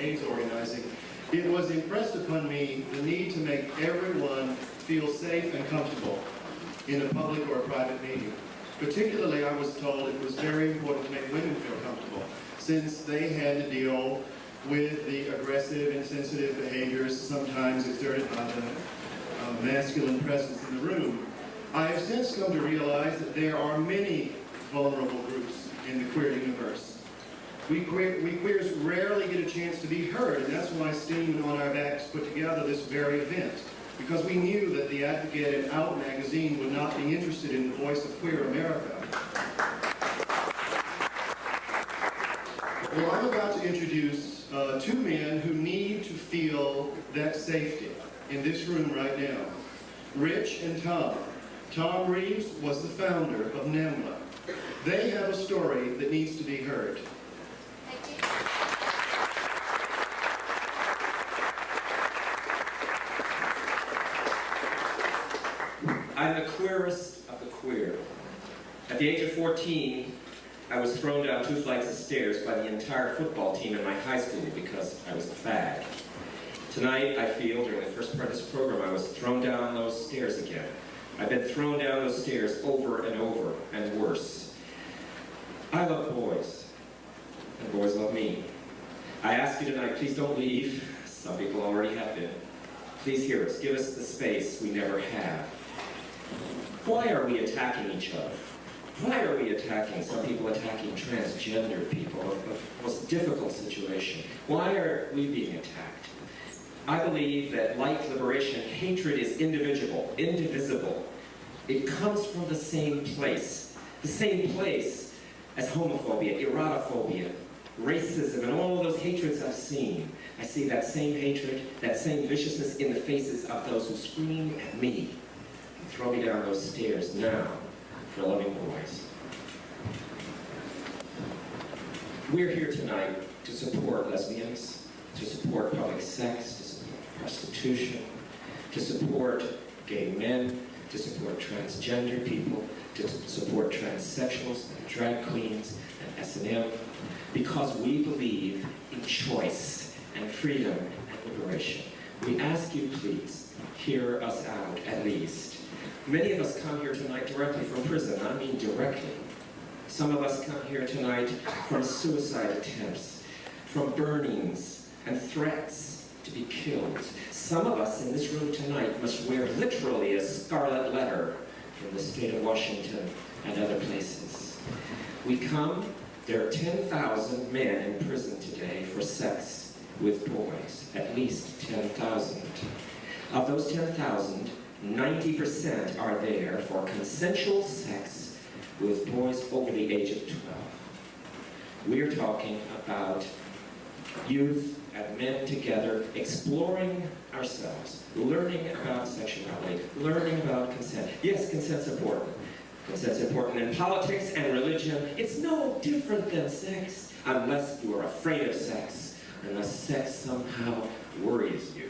AIDS organizing, it was impressed upon me the need to make everyone feel safe and comfortable in a public or a private meeting. Particularly, I was told it was very important to make women feel comfortable, since they had to deal with the aggressive, insensitive behaviors sometimes exerted by the masculine presence in the room. I have since come to realize that there are many vulnerable groups in the queer universe. We queers rarely get a chance to be heard, and that's why Syn and On Our Backs put together this very event, because we knew that the Advocate and Out magazine would not be interested in the voice of queer America. Well, I'm about to introduce two men who need to feel that safety in this room right now. Rich and Tom. Tom Reeves was the founder of NAMBLA. They have a story that needs to be heard. I'm the queerest of the queer. At the age of 14, I was thrown down 2 flights of stairs by the entire football team in my high school because I was a fag. Tonight, I feel, during the first part of this program, I was thrown down those stairs again. I've been thrown down those stairs over and over, and worse. I love boys, and boys love me. I ask you tonight, please don't leave. Some people already have been. Please hear us. Give us the space we never have. Why are we attacking each other? Why are we attacking, some people attacking transgender people, a most difficult situation? Why are we being attacked? I believe that like liberation, hatred is indivisible. It comes from the same place as homophobia, erotophobia, racism, and all of those hatreds I've seen. I see that same hatred, that same viciousness in the faces of those who scream at me and throw me down those stairs now for loving boys. We're here tonight to support lesbians, to support public sex, to support prostitution, to support gay men, to support transgender people, to support transsexuals and drag queens and S&M, because we believe in choice and freedom and liberation. We ask you, please, hear us out at least. Many of us come here tonight directly from prison. I mean directly. Some of us come here tonight from suicide attempts, from burnings and threats to be killed. Some of us in this room tonight must wear literally a scarlet letter from the state of Washington and other places. We come, there are 10,000 men in prison today for sex with boys, at least 10,000. Of those 10,000, 90% are there for consensual sex with boys over the age of 12. We're talking about youth and men together exploring ourselves, learning about sexuality, learning about consent. Yes, consent's important. Consent's important in politics and religion. It's no different than sex, unless you are afraid of sex, unless sex somehow worries you.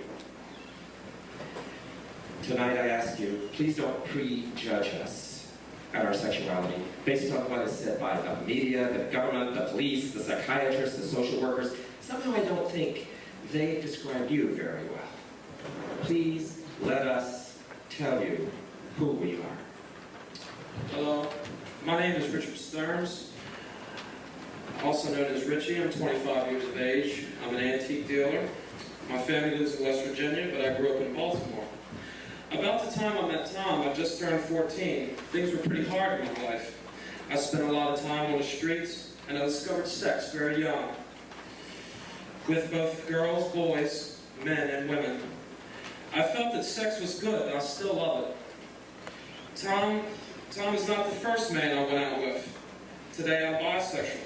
Tonight I ask you, please don't prejudge us at our sexuality based on what is said by the media, the government, the police, the psychiatrists, the social workers. Somehow I don't think they describe you very well. Please let us tell you who we are. Hello, my name is Richard Stearns, also known as Richie. I'm 25 years of age. I'm an antique dealer. My family lives in West Virginia, but I grew up in Baltimore. About the time I met Tom, I just turned 14. Things were pretty hard in my life. I spent a lot of time on the streets, and I discovered sex very young, with both girls, boys, men, and women. I felt that sex was good, and I still love it. Tom is not the first man I went out with. Today I'm bisexual,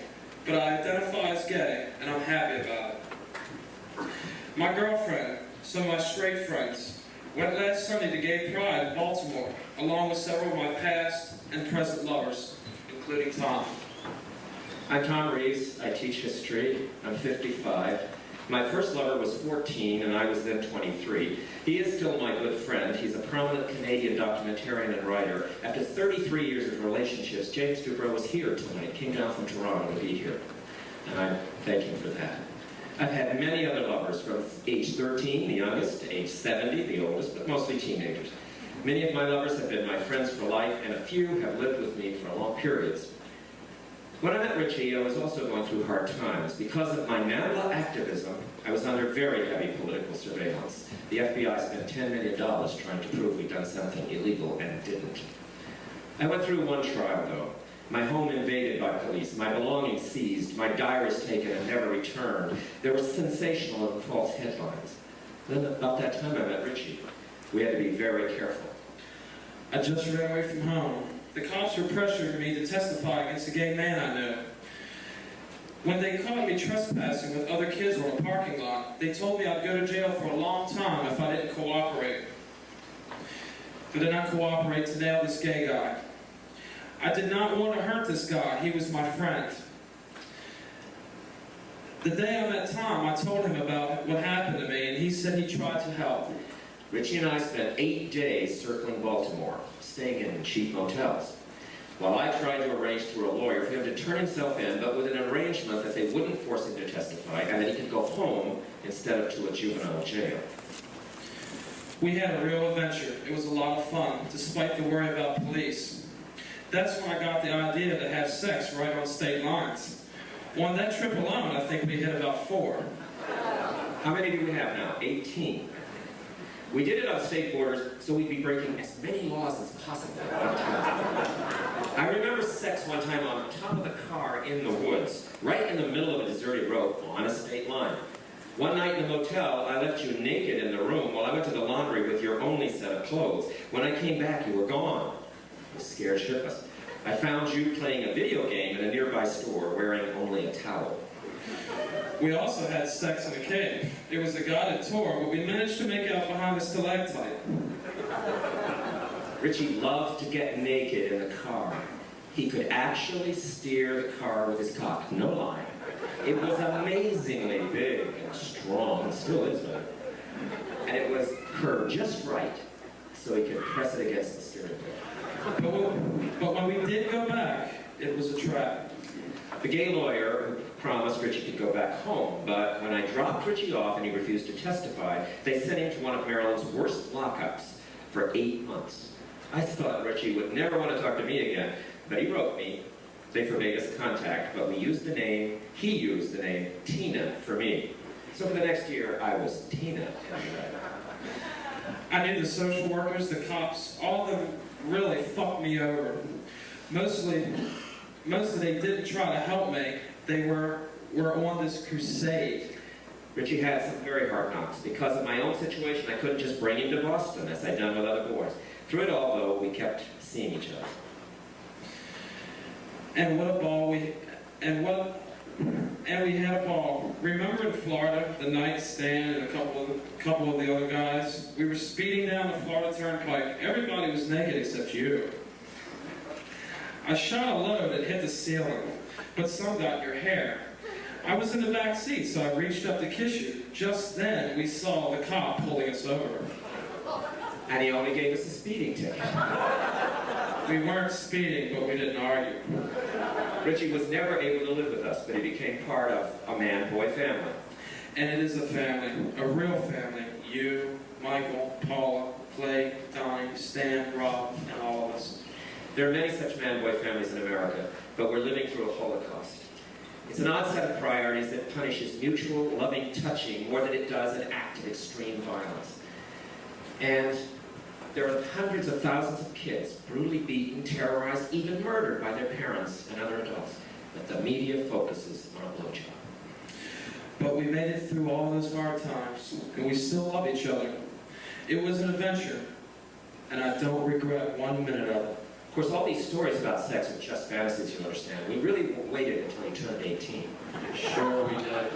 but I identify as gay, and I'm happy about it. My girlfriend, some of my straight friends, went last Sunday to Gay Pride in Baltimore, along with several of my past and present lovers, including Tom. I'm Tom Reeves. I teach history. I'm 55. My first lover was 14, and I was then 23. He is still my good friend. He's a prominent Canadian documentarian and writer. After 33 years of relationships, James Dubrow was here tonight, came down from Toronto to be here. And I thank him for that. I've had many other lovers from age 13, the youngest, to age 70, the oldest, but mostly teenagers. Many of my lovers have been my friends for life, and a few have lived with me for long periods. When I met Richie, I was also going through hard times. Because of my NAMBLA activism, I was under very heavy political surveillance. The FBI spent $10 million trying to prove we'd done something illegal and didn't. I went through one trial, though. My home invaded by police, my belongings seized, my diaries taken and never returned. There were sensational and false headlines. Then about that time I met Richie. We had to be very careful. I just ran away from home. The cops were pressuring me to testify against a gay man I knew. When they caught me trespassing with other kids on a parking lot, they told me I'd go to jail for a long time if I didn't cooperate. I did not cooperate to nail this gay guy. I did not want to hurt this guy. He was my friend. The day I met Tom, I told him about what happened to me, and he said he tried to help. Richie and I spent 8 days circling Baltimore, staying in cheap motels, while I tried to arrange through a lawyer for him to turn himself in, but with an arrangement that they wouldn't force him to testify and that he could go home instead of to a juvenile jail. We had a real adventure. It was a lot of fun, despite the worry about police. That's when I got the idea to have sex right on state lines. On that trip alone, I think we hit about 4. How many do we have now? 18. We did it on state borders, so we'd be breaking as many laws as possible at one time. I remember sex one time on top of the car in the woods, right in the middle of a deserted road on a state line. One night in the motel, I left you naked in the room while I went to the laundry with your only set of clothes. When I came back, you were gone. I was scared shitless. I found you playing a video game in a nearby store wearing only a towel. We also had sex in a cave. It was a guided tour, but we managed to make out behind a stalactite. Richie loved to get naked in the car. He could actually steer the car with his cock, no lie. It was amazingly big and strong, and still is, though. And it was curved just right, so he could press it against the steering wheel. But when we did go back, it was a trap. The gay lawyer promised Richie could go back home, but when I dropped Richie off and he refused to testify, they sent him to one of Maryland's worst lockups for 8 months. I thought Richie would never want to talk to me again, but he wrote me. They forbade us contact, but we used the name, he used the name, Tina for me. So for the next year, I was Tina. I knew the social workers, the cops, all of them really fucked me over. Mostly they didn't try to help me. They were on this crusade. Richie had some very hard knocks. Because of my own situation, I couldn't just bring him to Boston, as I'd done with other boys. Through it all, though, we kept seeing each other. And what a ball we had a ball. Remember in Florida, the night Stan and a couple of the other guys? We were speeding down the Florida Turnpike. Everybody was naked except you. I shot a load that hit the ceiling, but some got your hair. I was in the back seat, so I reached up to kiss you. Just then, we saw the cop pulling us over. And he only gave us a speeding ticket. We weren't speeding, but we didn't argue. Richie was never able to live with us, but he became part of a man-boy family. And it is a family, a real family. You, Michael, Paula, Clay, Donnie, Stan, Rob, and all of us. There are many such man-boy families in America, but we're living through a Holocaust. It's an odd set of priorities that punishes mutual, loving touching more than it does an act of extreme violence. And there are hundreds of thousands of kids brutally beaten, terrorized, even murdered by their parents and other adults. But the media focuses on a blowjob. But we made it through all those hard times, and we still love each other. It was an adventure, and I don't regret 1 minute of it. Of course, all these stories about sex are just fantasies, you understand. We really waited until he turned 18. Sure we did.